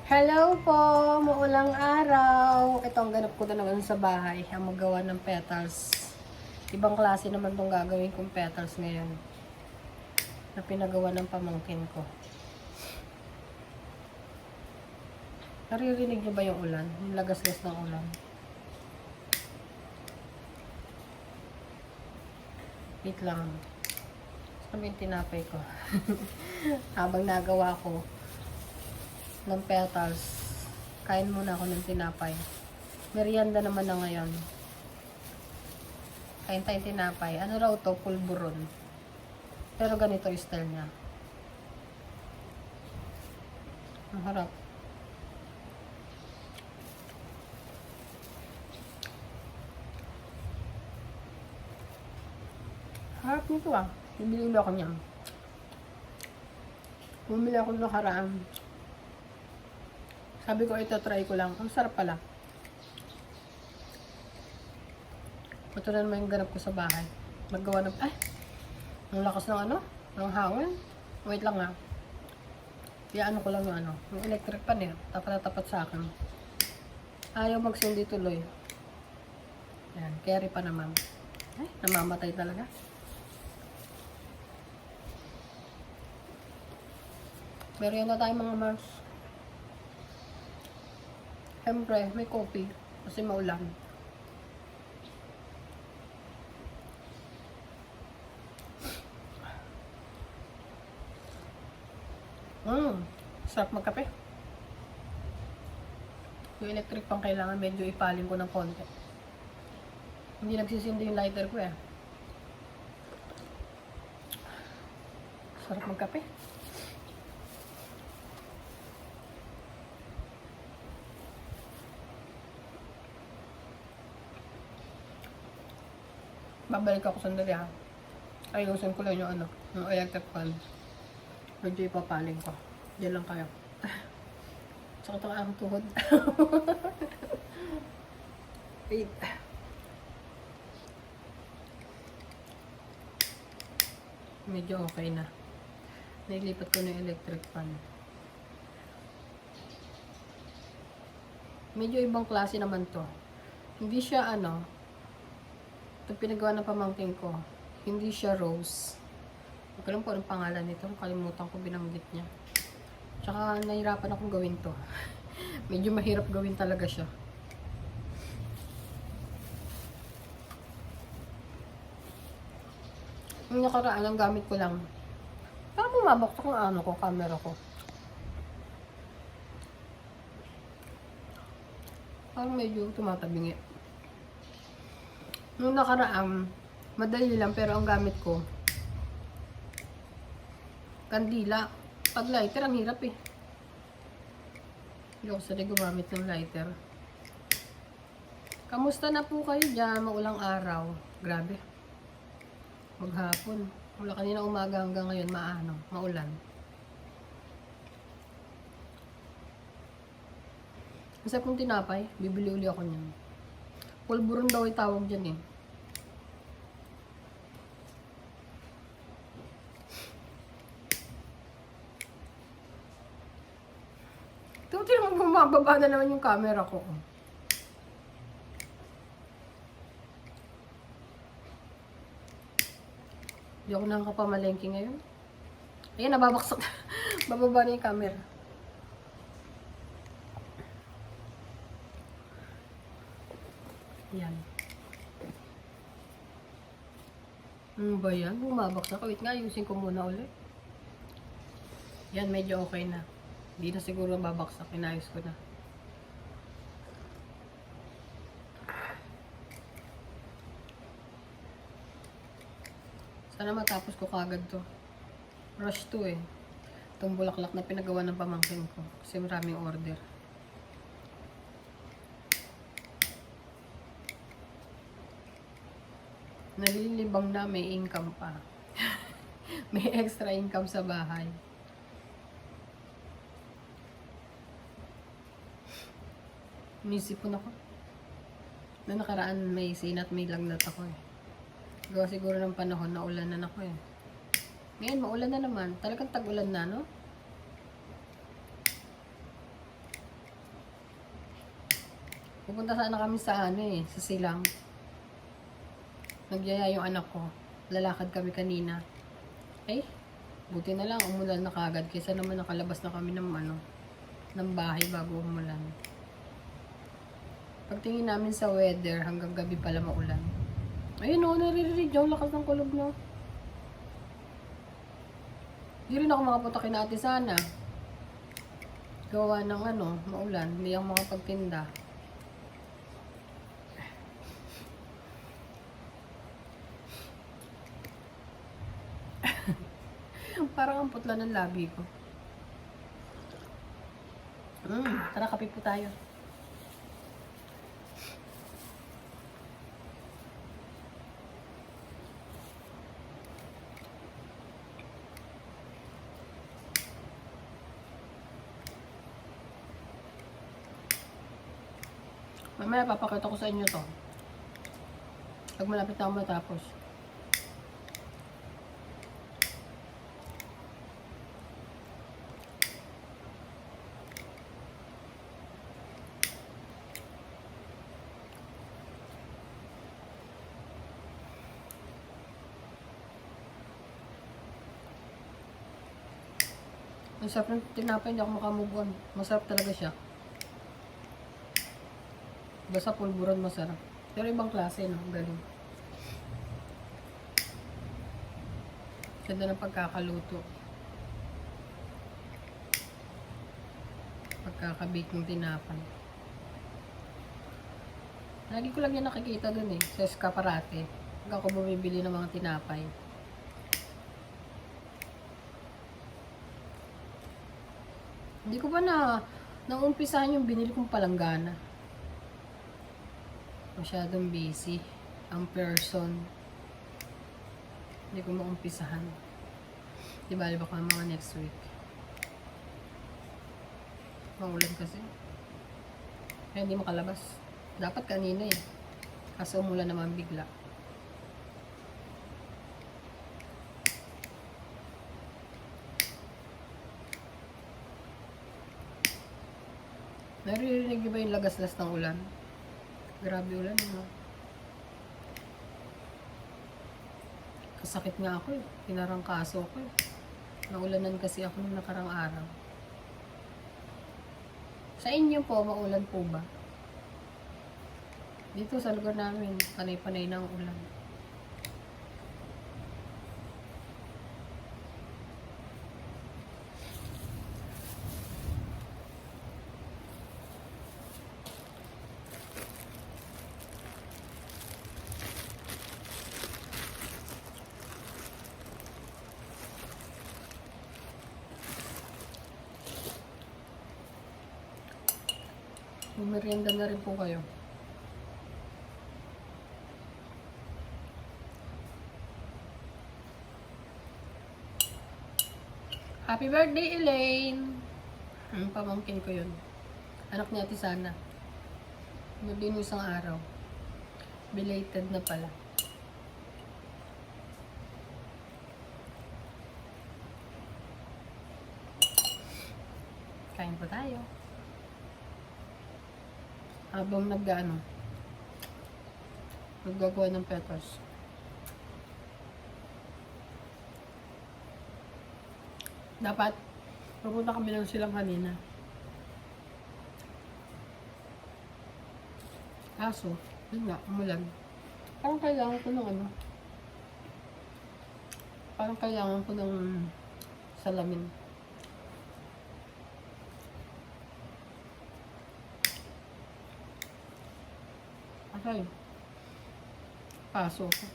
Hello po! Maulang araw. Ito ang ganap ko na naman sa bahay. Ang maggawa ng petals. Ibang klase naman itong gagawin kong petals ngayon. Na pinagawa ng pamangkin ko. Naririnig niyo ba yung ulan? Yung lagas-gas ng ulan. Wait lang. Sabi yung tinapay ko. Habang nagawa ko ng petals, kain muna ako ng tinapay. Merienda naman na ngayon. Kain tayong tinapay. Ano raw to? Pulburon. Pero ganito yung style niya. Ang harap. Harap nito ah. Bibili ako niyan. Bumili ako ng nakaraan. Sabi ko, ito try ko lang. Ang sarap pala. Ito na naman yung ganap ko sa bahay. Maggawa ng... Ay! Ang lakas ng ano? Ng hangin. Wait lang ha. Iyaano ko lang yung ano. Yung electric pan eh. Tapat na tapat sa akin. Ayaw magsundi tuloy. Ayan. Carry pa naman. Ay, namamatay talaga. Pero yan na tayo mga Mars. Siyempre, may coffee. Kasi maulan. Sarap magkape. Yung electric pang kailangan medyo ipaling ko ng konti. Hindi nagsisindi yung lighter ko eh. Sarap magkape. Babalik ako sandali ha. Ayusin ko lang yung ano, yung electric fan. Medyo ipapaling ko. Diyan lang kayo. Sakit ang aking tuhod. Wait. Medyo okay na. Nailipat ko na yung electric fan. Medyo ibang klase naman to. Hindi siya ano, ito pinagawa ng pamangkin ko. Hindi siya rose. Hindi ko alam po anong pangalan nito. Kalimutan ko binanggit niya. Tsaka nahirapan akong gawin to. Medyo mahirap gawin talaga siya. Yung nakaraan, ang gamit ko lang. Parang bumabaksak ang ano ko, camera ko. Parang medyo tumatabingi. Nung nakaraan, madali lang pero ang gamit ko kandila. Pag lighter, ang hirap eh. Hindi ako sanay gumamit ng lighter. Kamusta na po kayo dyan? Maulang araw. Grabe. Maghapon. Mula kanina umaga hanggang ngayon, maulan. Masarap kong tinapay. Bibili uli ako niyan. Pulburon daw ay tawag dyan eh. Tuti naman bumababa na naman yung camera ko. Hindi ako nakakapamalengke ngayon. Ayan, nababaksak. Bababa na yung camera. Yan. Ano ba yan? Bumabaksak. Wait nga, ayusin ko muna ulit. Yan, medyo okay na. Hindi na siguro babaksak. Inayos ko na. Sana matapos ko kagad to. Rush to eh. Itong bulaklak na pinagawa ng pamangkin ko. Kasi maraming order. Nalilibang na may income pa. May extra income sa bahay. Inisipon ako. Na nakaraan may sinat, may lagnat ako eh. Gawa siguro ng panahon na ulan na ako eh. Ngayon, maulan na naman. Talagang tag-ulan na, no? Pupunta sana kami sa ano eh, sa Silang. Nagyaya yung anak ko. Lalakad kami kanina. Eh, buti na lang umulan na kagad kaysa naman nakalabas na kami ng ano, ng bahay bago umulan. Pagtingin namin sa weather, hanggang gabi pala maulan. Ayun o, naririnig yung lakas ng kulog no. Hindi rin ako makapunta kina ate sana. Gawa ng ano, maulan. Hindi ako makapagtinda. Parang ang putla ng labi ko. Tara, kape po tayo. Mamaya papakita ko sa inyo to. Pag malapit na ako matapos. Ang sarap ng tinapay, hindi ako makamove on. Masarap talaga siya. Basta pulburon masarap. Pero ibang klase, no? Galing. Ganda ng pagkakaluto. Pagkakabake ng tinapay. Lagi ko lang yan nakikita dun eh. Sa escaparate. Pag ako bumibili ng mga tinapay. Hindi ko pa naumpisahan yung binili kong palanggana. Masyadong busy ang person. Hindi ko maumpisahan. Di ba, baka mga next week. Maulan kasi. Kaya hindi makalabas. Dapat kanina eh. Kaso umulan naman bigla. Naririnig ba yung lagaslas ng ulan? Grabe ulan, no? Kasakit nga ako eh. Pinarangkaso ko eh. Naulanan kasi ako nung nakarang araw. Sa inyo po, maulan po ba? Dito sa lugar namin, panay-panay ng ulan. Merienda na rin po kayo. Happy birthday, Elaine! Pamangkin ko yun. Anak ni Ate Sana. Birthday mo isang araw. Belated na pala. Kain po tayo. Habang naggagawa ng petals. Dapat pupunta kami lang silang kanina. Kaso, yun nga, umulan. Parang kailangan ko ng parang kailangan ko ng salamin. Okay. Paso ko.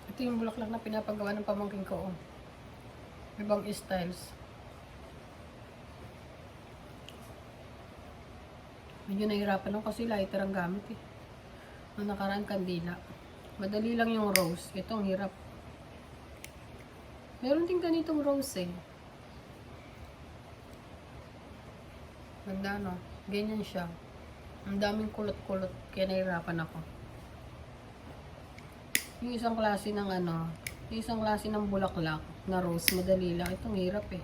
Ito yung bulaklak na pinapagawa ng pamangkin ko. Oh. Ibang styles. Medyo nahirapan ako kasi lighter ang gamit eh. Nung nakaraan kandila. Madali lang yung rose. Ito ang hirap. Meron din ganitong rose eh. Ganda no? Ganyan siya. Ang daming kulot-kulot. Kaya nahirapan ako. Yung isang klase ng ano, yung isang klase ng bulaklak na rose, madali lang. Itong hirap eh.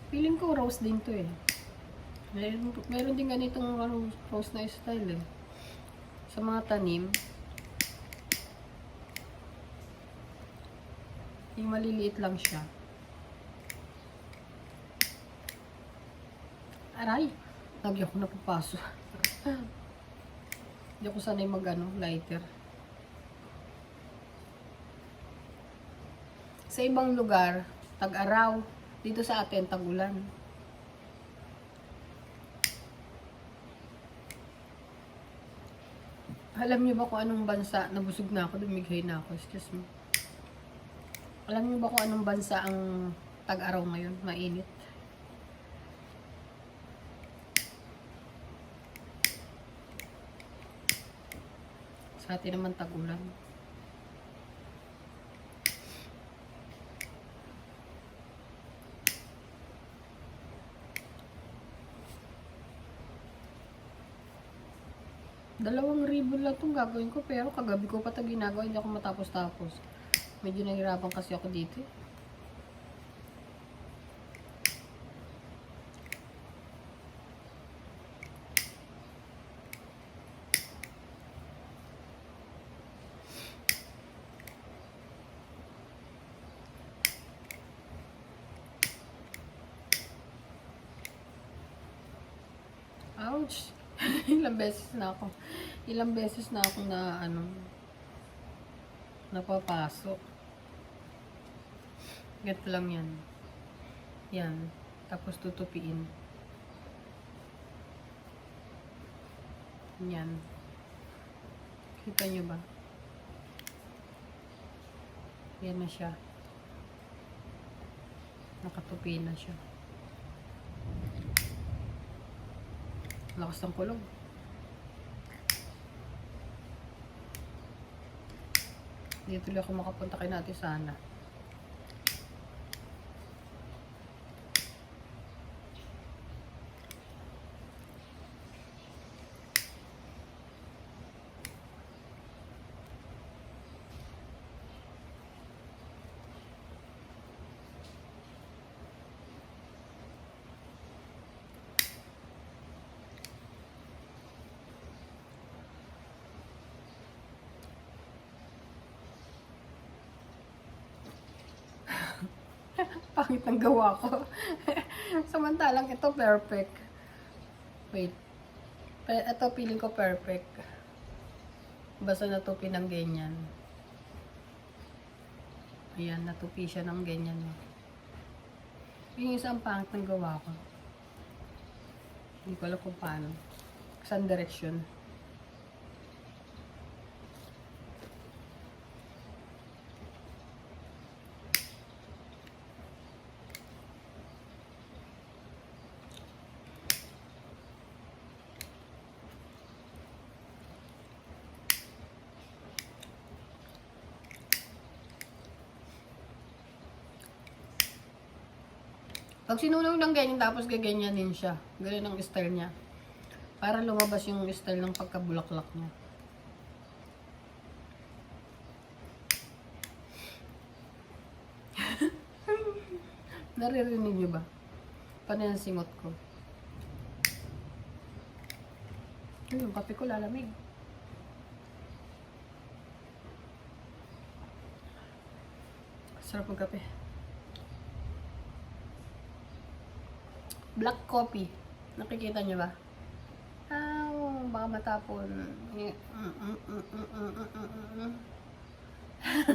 Feeling ko rose din to eh. Meron din ganitong rose na style eh. Sa mga tanim. Yung maliliit lang siya. Aray! Lagi ako napapaso. Hindi ako sanay mag lighter. Sa ibang lugar, tag-araw. Dito sa atin, tag-ulan. Alam niyo ba kung anong bansa, nabusog na ako, dumighay na ako, excuse me. Alam niyo ba kung anong bansa ang tag-araw ngayon, mainit? Sa atin naman tag-ulan. ₱2,000 lang itong gagawin ko, pero kagabi ko pa ito ginagawa, hindi ako matapos-tapos. Medyo nahirapan kasi ako dito. Ouch! Ilang beses na ako na napapasok. Ganito lang yan. Yan. Tapos tutupiin. Yan. Kita nyo ba? Yan na siya. Nakatupi na siya. Lakas ng kulog. Dito tuloy ako makapunta kay natin sana. Pangit ang gawa ko. Samantalang ito perfect. Wait. Ito feeling ko perfect. Basta natupi ng ganyan. Ayan, natupi siya ng ganyan. Yung isang pangit ng gawa ko. Hindi ko alam kung paano. Saan direksyon. Pag sinunog ng ganyan, tapos gaganyanin siya. Ganyan ang style niya. Para lumabas yung style ng pagkabulaklak niya. Naririnig niyo ba? Paano yung singot ko? Yung kape ko lalamig. Sarap ng kape. Black coffee. Nakikita niyo ba? Baka matapon.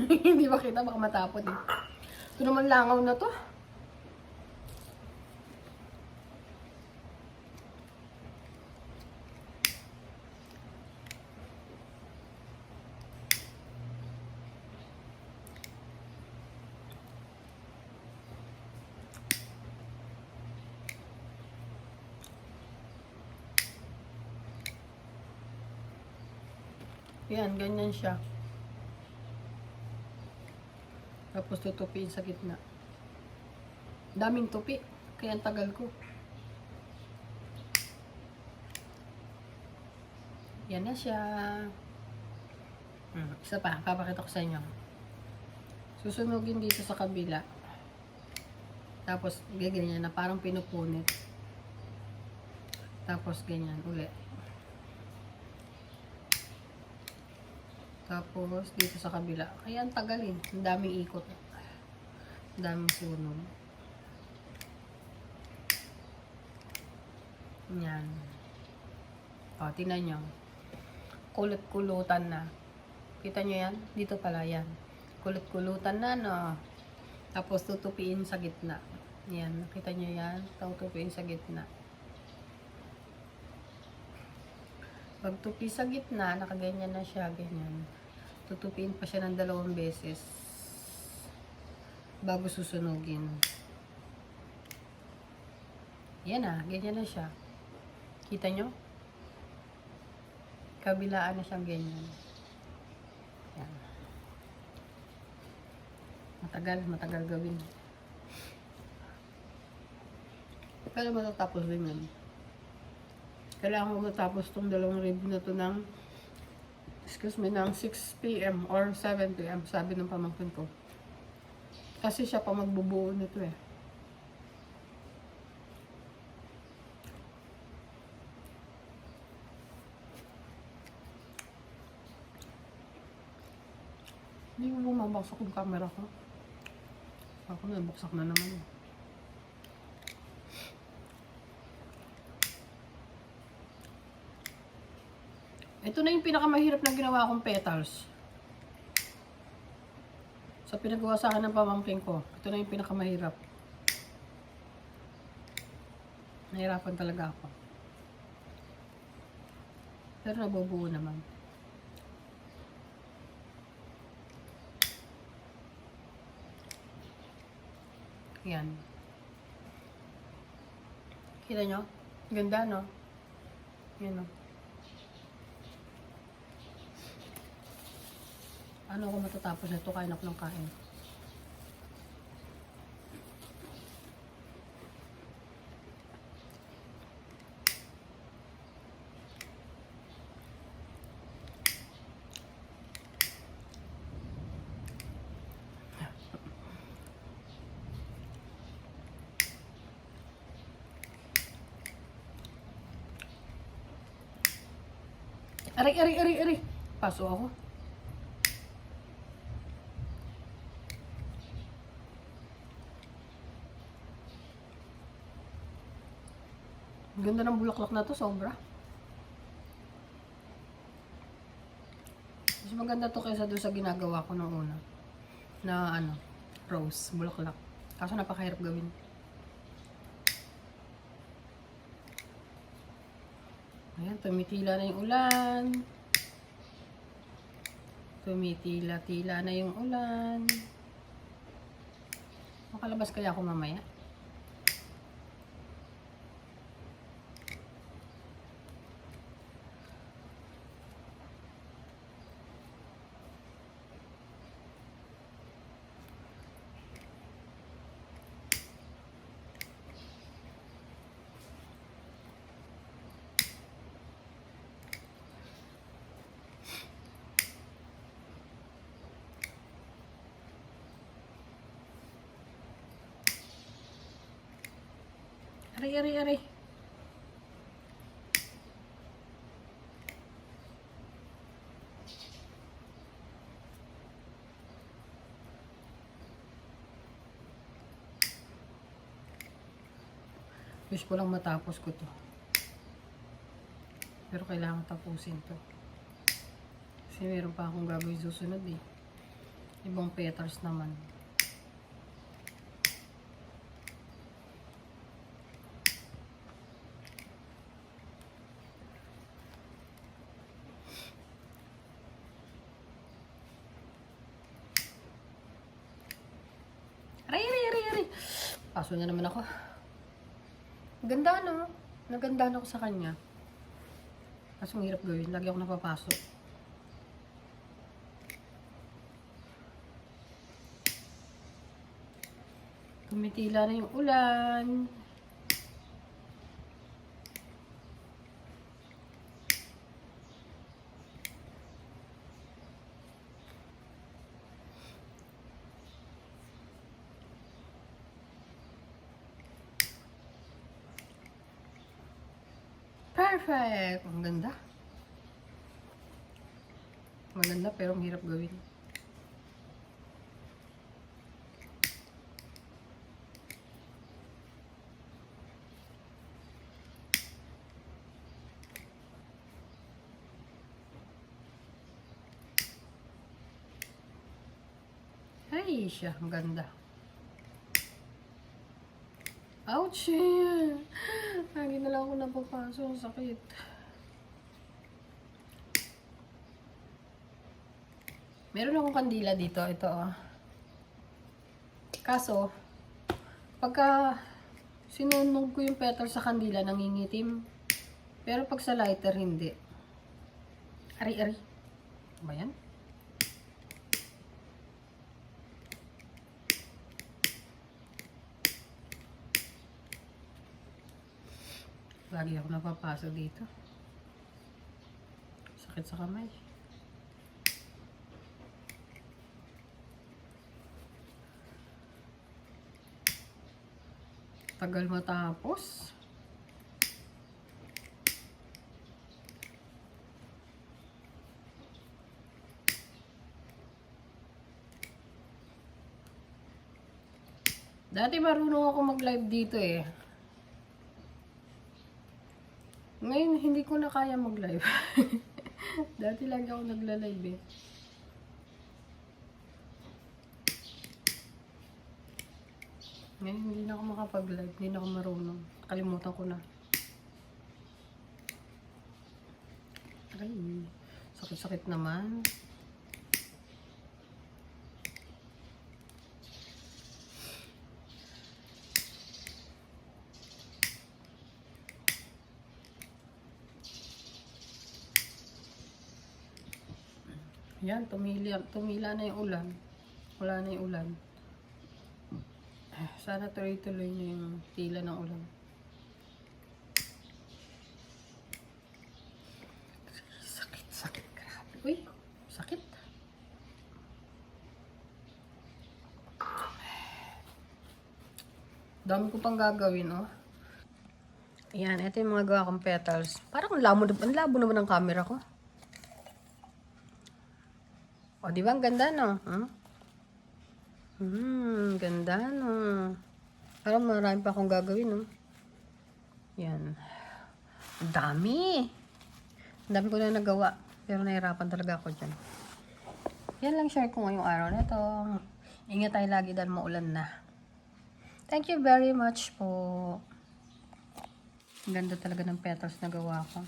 Hindi ba kita? Baka matapon eh. Ito naman langaw na to. Yan, ganyan siya. Tapos tutupiin sa gitna. Daming tupi. Kaya ang tagal ko. Yan na siya. Isa pa, papakita ko sa inyo. Susunugin dito sa kabila. Tapos, ganyan na parang pinupunit. Tapos, ganyan ulit. Tapos, dito sa kabila. Kaya ang tagal eh. Ang daming ikot. Ang daming sunog. Yan. O, tingnan nyo. Kulot-kulutan na. Kita nyo yan? Dito pala yan. Kulot-kulutan na, no? Tapos, tutupiin sa gitna. Yan. Nakita nyo yan? Tutupiin sa gitna. Pag tupi sa gitna, nakaganyan na siya, ganyan. Tutupiin pa siya ng 2 beses bago susunugin. Yan na, ganyan na siya. Kita nyo? Kabilaan na siyang ganyan. Yan. Matagal gawin. Pero matatapos din yan. Kailangan ko matapos tong 2 rib na to ng ng 6 PM or 7 PM, sabi ng pamangkin ko. Kasi siya pa magbubuo nito eh. Hindi mo bumabaksak yung camera ko. Ako na, buksak na naman. Ito na yung pinakamahirap na ginawa kong petals. Sa pinagawa sa akin ng pamangkin ko. Ito na yung pinakamahirap. Nahirapan talaga ako. Pero nabubuo naman. Yan. Kita nyo? Ganda, no? Yan, no? Ano ako matatapos na ito? Kain ako ng kain. Aray. Paso ako. Ganda ng bulaklak na to, sobra. Mas maganda to kaysa doon sa ginagawa ko nung una. Na ano, rose, bulaklak. Kaso napakahirap gawin. Ayan, tumitila na yung ulan. Tumitila-tila na yung ulan. Makalabas kaya ako mamaya? Aray. Wish ko lang matapos ko to. Pero kailangan tapusin to. Kasi meron pa akong gagawin susunod eh. Ibang petals naman. Aray. Paso na naman ako. Ganda, no? Nagandahan ako sa kanya. Kaso mahirap gawin. Lagi ako napapasok. Tumitila na yung ulan. Perfect! Ang ganda. Maganda pero mahirap gawin. Ay, siya. Ang ganda. Ouch! Lagi na lang ako napapasok. Sakit. Meron akong kandila dito. Ito, oh. Kaso, pagka sinunog ko yung petal sa kandila, nangingitim. Pero pag sa lighter, hindi. Ari-ari. Ano ba yan? Lagi ako napapasok dito. Sakit sa kamay. Tagal matapos. Dati marunong ako mag-live dito eh. Ngayon, hindi ko na kaya mag-live. Dati lagi ako nagla-live eh. Ngayon, hindi na ako makapag-live. Hindi na ako marunong. Kalimutan ko na. Ay, sakit-sakit naman. Yan, tumila na yung ulan. Wala na yung ulan. Sana tuloy-tuloy na yung tila ng ulan. Sakit, grabe. Uy, sakit. Dami ko pang gagawin, oh. Ayan, ito yung mga gawa kong petals. Parang ang labo naman ng camera ko. O, di ba? Ang ganda, no? Ganda, no? Parang marami pa akong gagawin, no? Yan. Ang dami. Ang dami ko na nagawa. Pero nahirapan talaga ako dyan. Yan lang share ko ngayong araw na ito. Ingat tayo lagi dahil maulan na. Thank you very much po. Ang ganda talaga ng petals na gawa ko.